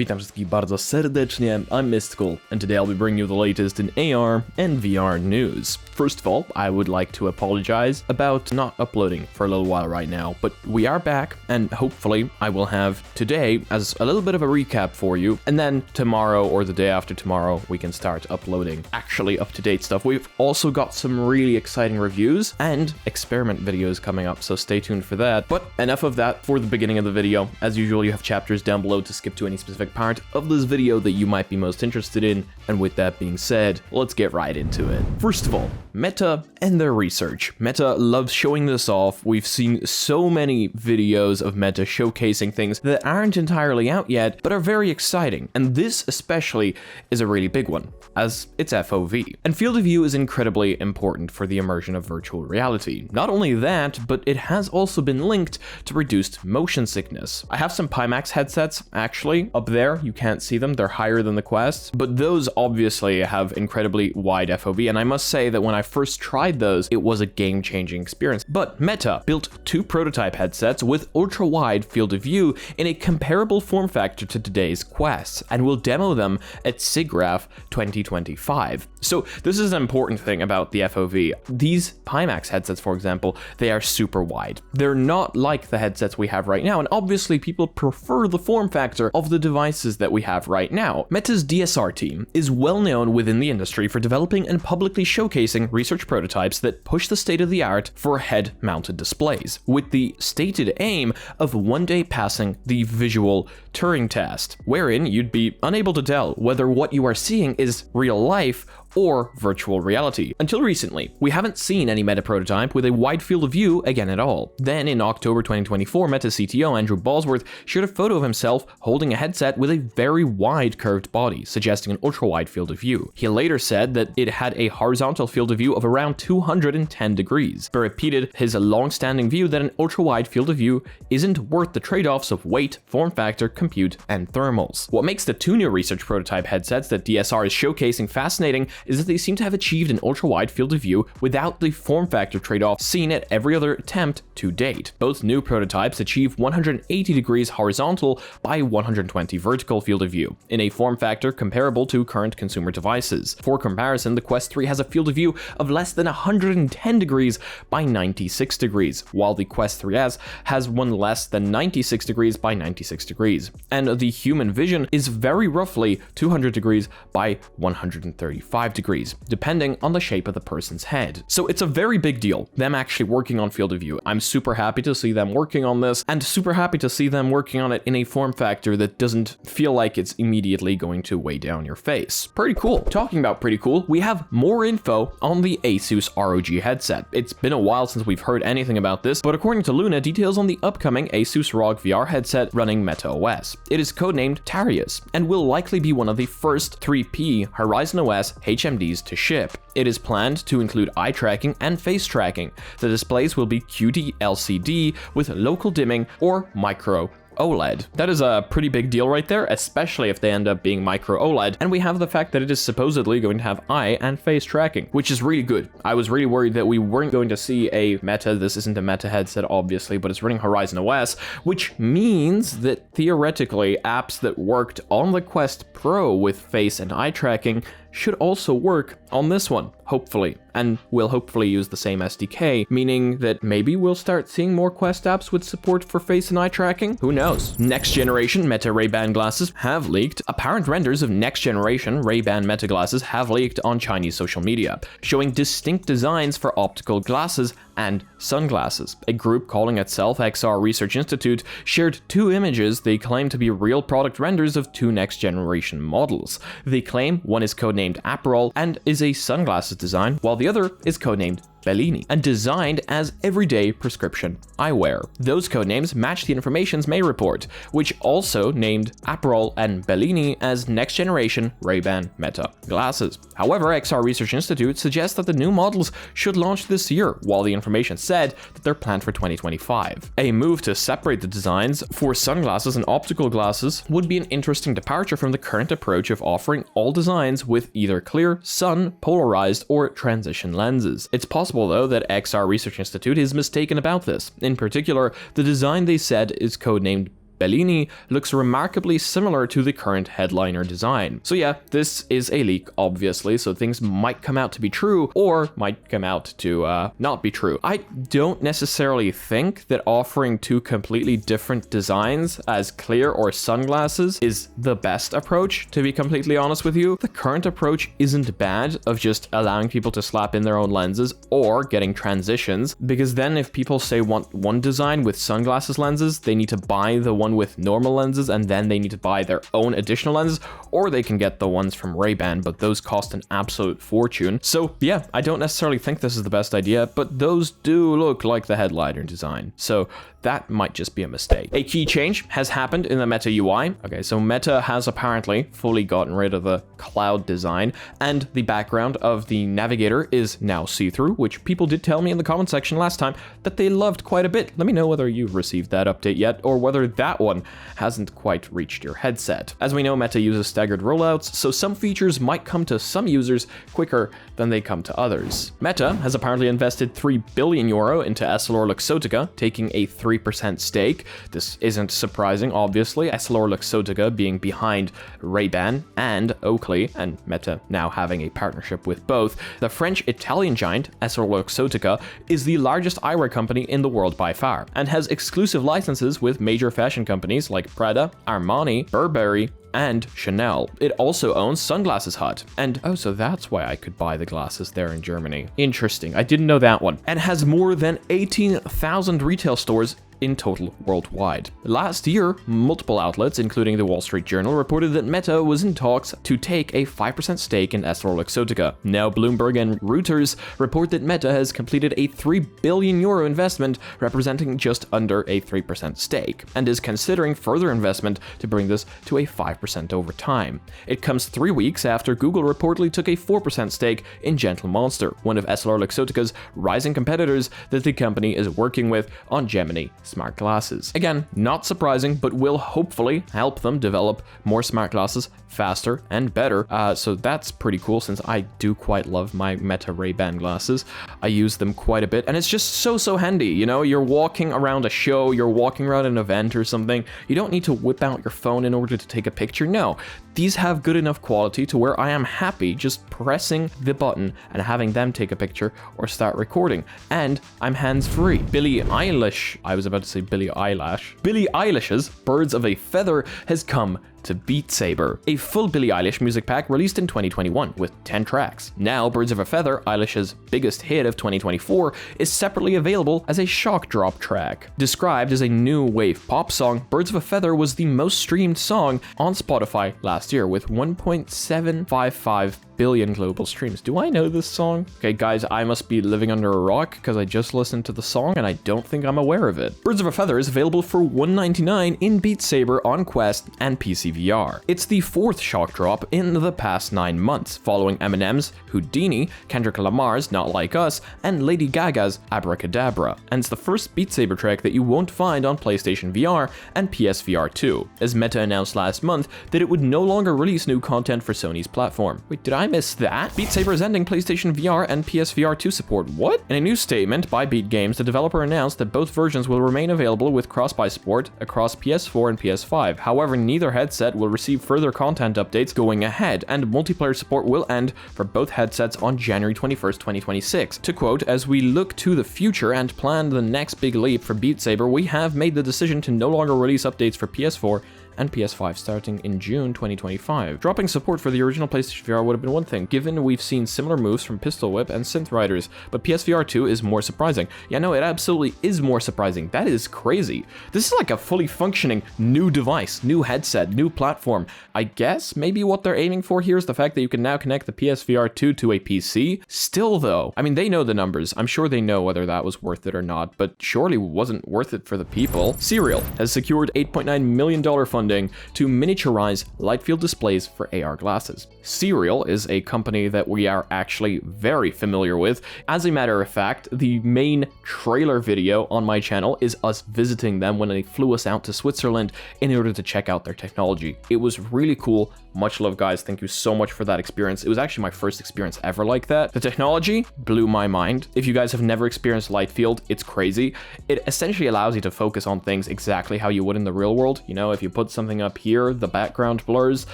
Witam wszystkich bardzo serdecznie, I'm Mysticle, and today I'll be bringing you the latest in AR and VR news. First of all, I would like to apologize about not uploading for a little while right now, but we are back, and hopefully I will have today as a little bit of a recap for you, and then tomorrow or the day after tomorrow we can start uploading actually up-to-date stuff. We've also got some really exciting reviews and experiment videos coming up, so stay tuned for that. But enough of that for the beginning of the video. As usual, you have chapters down below to skip to any specific part of this video that you might be most interested in, and with that being said, let's get right into it. First of all, Meta and their research. Meta loves showing this off. We've seen so many videos of Meta showcasing things that aren't entirely out yet, but are very exciting, and this especially is a really big one, as it's FOV. And field of view is incredibly important for the immersion of virtual reality. Not only that, but it has also been linked to reduced motion sickness. I have some Pimax headsets actually up there. You can't see them, they're higher than the Quest, but those obviously have incredibly wide FOV, and I must say that when I first tried those, it was a game-changing experience. But Meta built two prototype headsets with ultra-wide field of view in a comparable form factor to today's Quests, and will demo them at SIGGRAPH 2025. So this is an important thing about the FOV. These Pimax headsets, for example, they are super wide. They're not like the headsets we have right now, and obviously people prefer the form factor of the devices that we have right now. Meta's DSR team is well known within the industry for developing and publicly showcasing research prototypes that push the state of the art for head-mounted displays, with the stated aim of one day passing the visual Turing test, wherein you'd be unable to tell whether what you are seeing is real life or virtual reality. Until recently, we haven't seen any Meta prototype with a wide field of view again at all. Then in October 2024, Meta CTO Andrew Bosworth shared a photo of himself holding a headset with a very wide curved body, suggesting an ultra-wide field of view. He later said that it had a horizontal field of view of around 210 degrees, but repeated his long-standing view that an ultra-wide field of view isn't worth the trade-offs of weight, form factor, compute, and thermals. What makes the two new research prototype headsets that DSR is showcasing fascinating is that they seem to have achieved an ultra-wide field of view without the form factor trade-off seen at every other attempt to date. Both new prototypes achieve 180 degrees horizontal by 120 vertical field of view, in a form factor comparable to current consumer devices. For comparison, the Quest 3 has a field of view of less than 110 degrees by 96 degrees, while the Quest 3S has one less than 96 degrees by 96 degrees. And the human vision is very roughly 200 degrees by 135 degrees, depending on the shape of the person's head. So it's a very big deal, them actually working on field of view. I'm super happy to see them working on this, and super happy to see them working on it in a form factor that doesn't feel like it's immediately going to weigh down your face. Pretty cool. Talking about pretty cool, we have more info on the Asus ROG headset. It's been a while since we've heard anything about this, but according to Luna, details on the upcoming Asus ROG VR headset running Meta OS. It is codenamed Tarius, and will likely be one of the first 3P Horizon OS HMDs to ship. It is planned to include eye tracking and face tracking. The displays will be QD LCD with local dimming or micro OLED. That is a pretty big deal right there, especially if they end up being micro OLED, and we have the fact that it is supposedly going to have eye and face tracking, which is really good. I was really worried that we weren't going to see a Meta, this isn't a Meta headset obviously, but it's running Horizon OS, which means that theoretically apps that worked on the Quest Pro with face and eye tracking should also work on this one, hopefully, and will hopefully use the same SDK, meaning that maybe we'll start seeing more Quest apps with support for face and eye tracking? Who knows? Next generation Meta Ray-Ban glasses have leaked. Apparent renders of next generation Ray-Ban Meta glasses have leaked on Chinese social media, showing distinct designs for optical glasses and sunglasses. A group calling itself XR Research Institute shared two images they claim to be real product renders of two next generation models. They claim one is codenamed Aperol and is a sunglasses design, while the other is codenamed Bellini, and designed as everyday prescription eyewear. Those codenames match the information's May report, which also named Aperol and Bellini as next generation Ray-Ban Meta glasses. However, XR Research Institute suggests that the new models should launch this year, while the information said that they're planned for 2025. A move to separate the designs for sunglasses and optical glasses would be an interesting departure from the current approach of offering all designs with either clear, sun, polarized, or transition lenses. It's possible, though, that XR Research Institute is mistaken about this. In particular, the design they said is codenamed Bellini looks remarkably similar to the current headliner design. So yeah, this is a leak, obviously, so things might come out to be true or might come out to not be true. I don't necessarily think that offering two completely different designs as clear or sunglasses is the best approach, to be completely honest with you. The current approach isn't bad of just allowing people to slap in their own lenses or getting transitions, because then if people say want one design with sunglasses lenses, they need to buy the one with normal lenses and then they need to buy their own additional lenses, or they can get the ones from Ray-Ban, but those cost an absolute fortune. So yeah, I don't necessarily think this is the best idea, but those do look like the headliner design. So that might just be a mistake. A key change has happened in the Meta UI. Okay, so Meta has apparently fully gotten rid of the cloud design, and the background of the Navigator is now see-through, which people did tell me in the comment section last time that they loved quite a bit. Let me know whether you've received that update yet, or whether that one hasn't quite reached your headset. As we know, Meta uses staggered rollouts, so some features might come to some users quicker than they come to others. Meta has apparently invested €3 billion into EssilorLuxottica, taking a 3% stake. This isn't surprising, obviously, EssilorLuxottica being behind Ray-Ban and Oakley, and Meta now having a partnership with both. The French-Italian giant EssilorLuxottica is the largest eyewear company in the world by far, and has exclusive licenses with major fashion companies like Prada, Armani, Burberry, and Chanel. It also owns Sunglasses Hut. And oh, so that's why I could buy the glasses there in Germany. Interesting, I didn't know that one. And has more than 18,000 retail stores in total worldwide. Last year, multiple outlets, including the Wall Street Journal, reported that Meta was in talks to take a 5% stake in EssilorLuxottica. Now, Bloomberg and Reuters report that Meta has completed a €3 billion investment, representing just under a 3% stake, and is considering further investment to bring this to a 5% over time. It comes 3 weeks after Google reportedly took a 4% stake in Gentle Monster, one of EssilorLuxottica's rising competitors that the company is working with on Gemini smart glasses. Again, not surprising, but will hopefully help them develop more smart glasses faster and better. So that's pretty cool, since I do quite love my Meta Ray-Ban glasses. I use them quite a bit, and it's just so handy. You know, you're walking around a show, you're walking around an event or something. You don't need to whip out your phone in order to take a picture. No, these have good enough quality to where I am happy just pressing the button and having them take a picture or start recording. And I'm hands-free. Billie Eilish, I was about to say Billie Eilish. Billie Eilish's Birds of a Feather has come to Beat Saber, a full Billie Eilish music pack released in 2021 with 10 tracks. Now, Birds of a Feather, Eilish's biggest hit of 2024, is separately available as a shock drop track. Described as a new wave pop song, Birds of a Feather was the most streamed song on Spotify last year with 1.755 billion global streams. Do I know this song? Okay, guys, I must be living under a rock because I just listened to the song and I don't think I'm aware of it. Birds of a Feather is available for $1.99 in Beat Saber on Quest and PSVR. It's the 4th shock drop in the past 9 months, following Eminem's Houdini, Kendrick Lamar's Not Like Us, and Lady Gaga's Abracadabra. And it's the first Beat Saber track that you won't find on PlayStation VR and PSVR 2, as Meta announced last month that it would no longer release new content for Sony's platform. Wait, did I miss that? Beat Saber is ending PlayStation VR and PSVR 2 support. What? In a new statement by Beat Games, the developer announced that both versions will remain available with cross-buy support across PS4 and PS5. However, neither headset will receive further content updates going ahead, and multiplayer support will end for both headsets on January 21st, 2026. To quote, "As we look to the future and plan the next big leap for Beat Saber, we have made the decision to no longer release updates for PS4 and PS5 starting in June 2025. Dropping support for the original PlayStation VR would have been one thing, given we've seen similar moves from Pistol Whip and Synth Riders, but PSVR 2 is more surprising." Yeah, no, it absolutely is more surprising. That is crazy. This is like a fully functioning new device, new headset, new platform. I guess maybe what they're aiming for here is the fact that you can now connect the PSVR 2 to a PC. Still though, I mean, they know the numbers. I'm sure they know whether that was worth it or not, but surely wasn't worth it for the people. CREAL has secured $8.9 million funding funding to miniaturize light field displays for AR glasses. CREAL is a company that we are actually very familiar with. As a matter of fact, the main trailer video on my channel is us visiting them when they flew us out to Switzerland in order to check out their technology. It was really cool. Much love, guys. Thank you so much for that experience. It was actually my first experience ever like that. The technology blew my mind. If you guys have never experienced light field, it's crazy. It essentially allows you to focus on things exactly how you would in the real world. You know, if you put something up here, the background blurs,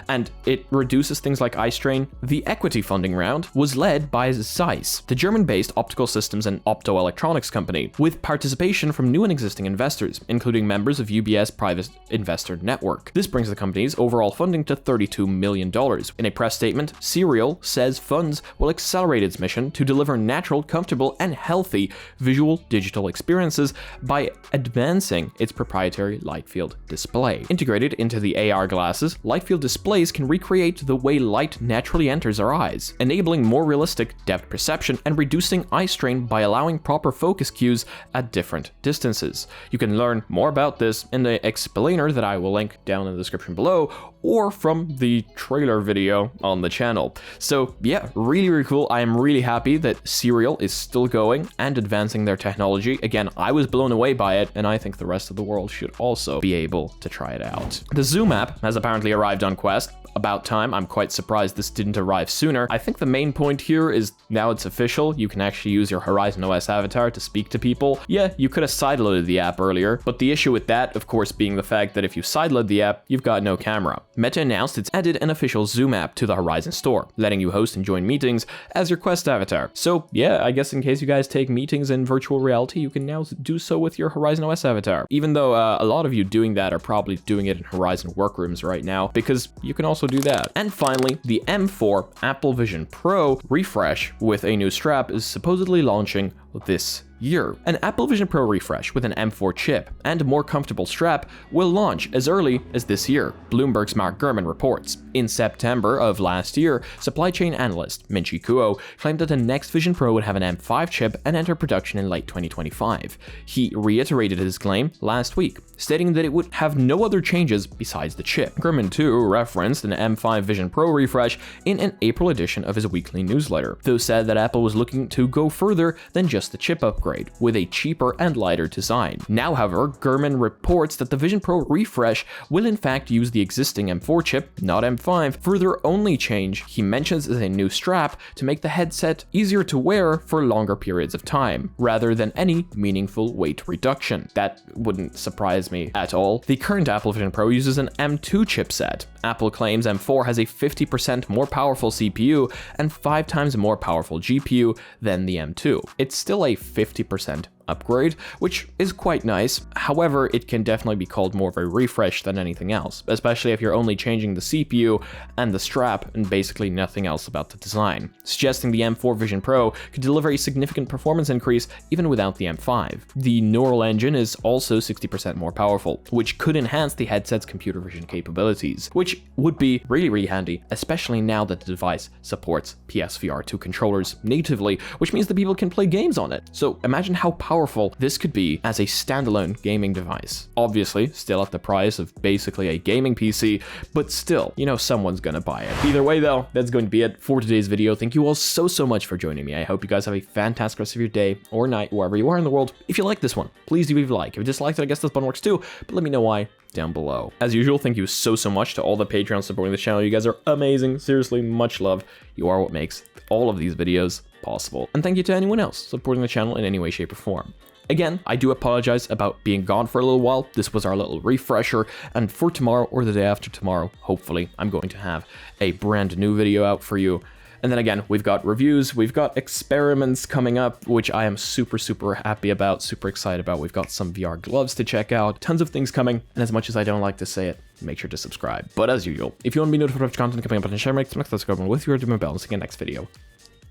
and it reduces things like eye strain. The equity funding round was led by Zeiss, the German-based optical systems and optoelectronics company, with participation from new and existing investors, including members of UBS Private Investor Network. This brings the company's overall funding to $32 million. In a press statement, CREAL says funds will accelerate its mission to deliver natural, comfortable, and healthy visual digital experiences by advancing its proprietary light field display. Integrated into the AR glasses, light field displays can recreate the way light naturally enters our eyes, enabling more realistic depth perception and reducing eye strain by allowing proper focus cues at different distances. You can learn more about this in the explainer that I will link down in the description below, or from the trailer video on the channel. So yeah, really cool. I am really happy that CREAL is still going and advancing their technology. Again, I was blown away by it, and I think the rest of the world should also be able to try it out. The Zoom app has apparently arrived on Quest. About time. I'm quite surprised this didn't arrive sooner. I think the main point here is now it's official. You can actually use your Horizon OS avatar to speak to people. Yeah, you could have sideloaded the app earlier, but the issue with that, of course, being the fact that if you sideload the app, you've got no camera. Meta announced it's added an official Zoom app to the Horizon store, letting you host and join meetings as your Quest avatar. So yeah, I guess in case you guys take meetings in virtual reality, you can now do so with your Horizon OS avatar. Even though a lot of you doing that are probably doing it in Horizon workrooms right now, because you can also do that. And finally, the M4 Apple Vision Pro refresh with a new strap is supposedly launching this year. An Apple Vision Pro refresh with an M4 chip and a more comfortable strap will launch as early as this year, Bloomberg's Mark Gurman reports. In September of last year, supply chain analyst Minchi Kuo claimed that the next Vision Pro would have an M5 chip and enter production in late 2025. He reiterated his claim last week, stating that it would have no other changes besides the chip. Gurman too referenced an M5 Vision Pro refresh in an April edition of his weekly newsletter, though said that Apple was looking to go further than just the chip upgrade, with a cheaper and lighter design. Now, however, Gurman reports that the Vision Pro refresh will in fact use the existing M4 chip, not M5. Further, only change he mentions is a new strap to make the headset easier to wear for longer periods of time, rather than any meaningful weight reduction. That wouldn't surprise me at all. The current Apple Vision Pro uses an M2 chipset. Apple claims M4 has a 50% more powerful CPU and 5 times more powerful GPU than the M2. It's still a 50% upgrade, which is quite nice. However, it can definitely be called more of a refresh than anything else, especially if you're only changing the CPU and the strap and basically nothing else about the design, suggesting the M4 Vision Pro could deliver a significant performance increase even without the M5. The neural engine is also 60% more powerful, which could enhance the headset's computer vision capabilities, which would be really handy, especially now that the device supports PSVR 2 controllers natively, which means that people can play games on it. So imagine how powerful this could be as a standalone gaming device. Obviously, still at the price of basically a gaming PC, but still, you know, someone's gonna buy it. Either way though, that's going to be it for today's video. Thank you all so much for joining me. I hope you guys have a fantastic rest of your day or night, wherever you are in the world. If you like this one, please do leave a like. If you disliked it, I guess this button works too, but let me know why down below. As usual, thank you so much to all the Patreons supporting this channel. You guys are amazing. Seriously, much love. You are what makes all of these videos possible. And thank you to anyone else supporting the channel in any way, shape, or form. Again, I do apologize about being gone for a little while. This was our little refresher, and for tomorrow or the day after tomorrow, hopefully, I'm going to have a brand new video out for you. And then again, we've got reviews, we've got experiments coming up, which I am super happy about, super excited about. We've got some VR gloves to check out, tons of things coming, and as much as I don't like to say it, make sure to subscribe. But as usual, if you want to be notified of content coming up on the channel, make sure to subscribe with your dim bells. See you next video.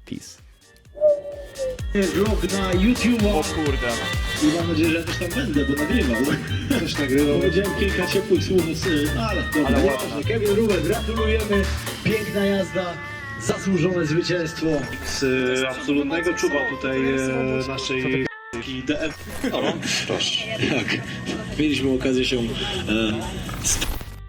Peace. Vlog na YouTube. O kurde. I mam nadzieję, że ja też tam będę, bo nagrywał. Też nagrywał. Powiedziałem kilka ciepłych słów, ale ładnie. Kevin Ruben, gratulujemy. Piękna jazda. Zasłużone zwycięstwo. Z absolutnego czuba tutaj naszej DF. O, proszę. Tak. Mieliśmy okazję się